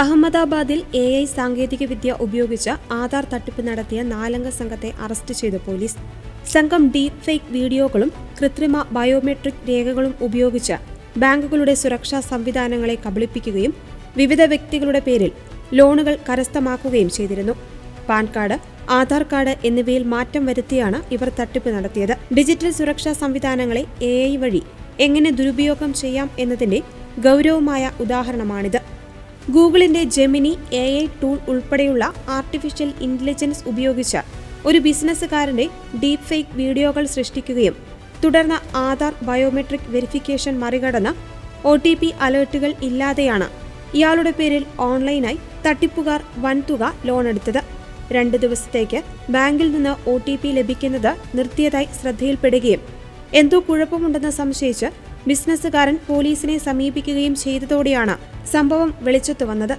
അഹമ്മദാബാദിൽ AI സാങ്കേതികവിദ്യ ഉപയോഗിച്ച് ആധാർ തട്ടിപ്പ് നടത്തിയ 4-അംഗ സംഘത്തെ അറസ്റ്റ് ചെയ്ത പോലീസ്. സംഘം ഡീപ് ഫേക്ക് വീഡിയോകളും കൃത്രിമ ബയോമെട്രിക് രേഖകളും ഉപയോഗിച്ച് ബാങ്കുകളുടെ സുരക്ഷാ സംവിധാനങ്ങളെ കബളിപ്പിക്കുകയും വിവിധ വ്യക്തികളുടെ പേരിൽ ലോണുകൾ കരസ്ഥമാക്കുകയും ചെയ്തിരുന്നു. പാൻ കാർഡ്, ആധാർ കാർഡ് എന്നിവയിൽ മാറ്റം വരുത്തിയാണ് ഇവർ തട്ടിപ്പ് നടത്തിയത്. ഡിജിറ്റൽ സുരക്ഷാ സംവിധാനങ്ങളെ AI വഴി എങ്ങനെ ദുരുപയോഗം ചെയ്യാം എന്നതിന്റെ ഗൗരവമായ ഉദാഹരണമാണിത്. ഗൂഗിളിന്റെ ജെമിനി AI ടൂൾ ഉൾപ്പെടെയുള്ള ആർട്ടിഫിഷ്യൽ ഇന്റലിജൻസ് ഉപയോഗിച്ച് ഒരു ബിസിനസ്സുകാരന്റെ ഡീപ് ഫേക്ക് വീഡിയോകൾ സൃഷ്ടിക്കുകയും തുടർന്ന് ആധാർ ബയോമെട്രിക് വെരിഫിക്കേഷൻ മറികടന്ന് OTP അലേർട്ടുകൾ ഇല്ലാതെയാണ് ഇയാളുടെ പേരിൽ ഓൺലൈനായി തട്ടിപ്പുകാർ വൻതുക ലോണെടുത്തത്. 2 ദിവസത്തേക്ക് ബാങ്കിൽ നിന്ന് OTP ലഭിക്കുന്നത് നിർത്തിയതായി ശ്രദ്ധയിൽപ്പെടുകയും എന്തോ കുഴപ്പമുണ്ടെന്ന് സംശയിച്ച് ബിസിനസ്സുകാരൻ പോലീസിനെ സമീപിക്കുകയും ചെയ്തതോടെയാണ് സംഭവം വെളിച്ചത്തു വന്നത്.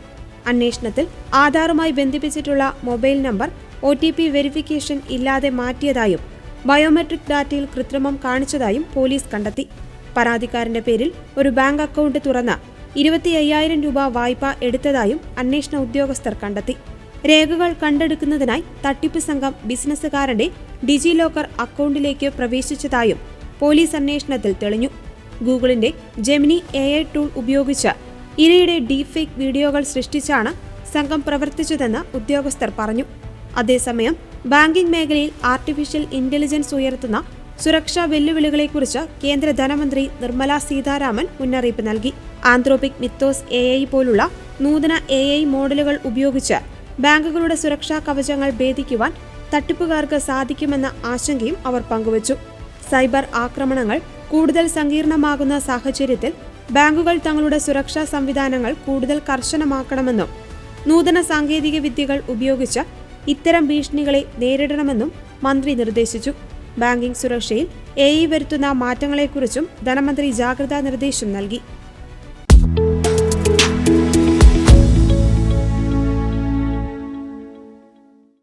അന്വേഷണത്തിൽ ആധാറുമായി ബന്ധിപ്പിച്ചിട്ടുള്ള മൊബൈൽ നമ്പർ OTP വെരിഫിക്കേഷൻ ഇല്ലാതെ മാറ്റിയതായും ബയോമെട്രിക് ഡാറ്റയിൽ കൃത്രിമം കാണിച്ചതായും പോലീസ് കണ്ടെത്തി. പരാതിക്കാരന്റെ പേരിൽ ഒരു ബാങ്ക് അക്കൗണ്ട് തുറന്ന് 25,000 രൂപ വായ്പ എടുത്തതായും അന്വേഷണ ഉദ്യോഗസ്ഥർ കണ്ടെത്തി. രേഖകൾ കണ്ടെടുക്കുന്നതിനായി തട്ടിപ്പ് സംഘം ബിസിനസ്സുകാരന്റെ ഡിജി ലോക്കർ അക്കൗണ്ടിലേക്ക് പ്രവേശിച്ചതായും പോലീസ് അന്വേഷണത്തിൽ തെളിഞ്ഞു. ഗൂഗിളിന്റെ ജെമിനി AI ടൂൾ ഉപയോഗിച്ച് ഇരയുടെ ഡീപ് ഫേക്ക് വീഡിയോകൾ സൃഷ്ടിച്ചാണ് സംഘം പ്രവർത്തിച്ചതെന്ന് ഉദ്യോഗസ്ഥർ പറഞ്ഞു. അതേസമയം ബാങ്കിംഗ് മേഖലയിൽ ആർട്ടിഫിഷ്യൽ ഇന്റലിജൻസ് ഉയർത്തുന്ന സുരക്ഷാ വെല്ലുവിളികളെക്കുറിച്ച് കേന്ദ്ര ധനമന്ത്രി നിർമ്മല സീതാരാമൻ മുന്നറിയിപ്പ് നൽകി. ആന്ത്രോപിക് മിത്തോസ് AI പോലുള്ള നൂതന AI മോഡലുകൾ ഉപയോഗിച്ച് ബാങ്കുകളുടെ സുരക്ഷാ കവചങ്ങൾ ഭേദിക്കുവാൻ തട്ടിപ്പുകാർക്ക് സാധിക്കുമെന്ന ആശങ്കയും അവർ പങ്കുവച്ചു. സൈബർ ആക്രമണങ്ങൾ കൂടുതൽ സങ്കീർണമാകുന്ന സാഹചര്യത്തിൽ ബാങ്കുകൾ തങ്ങളുടെ സുരക്ഷാ സംവിധാനങ്ങൾ കൂടുതൽ കർശനമാക്കണമെന്നും നൂതന സാങ്കേതിക വിദ്യകൾ ഉപയോഗിച്ച് ഇത്തരം ഭീഷണികളെ നേരിടണമെന്നും മന്ത്രി നിർദ്ദേശിച്ചു. ബാങ്കിംഗ് സുരക്ഷയിൽ AI വരുത്തുന്ന മാറ്റങ്ങളെക്കുറിച്ചും ധനമന്ത്രി ജാഗ്രതാ നിർദ്ദേശം നൽകി.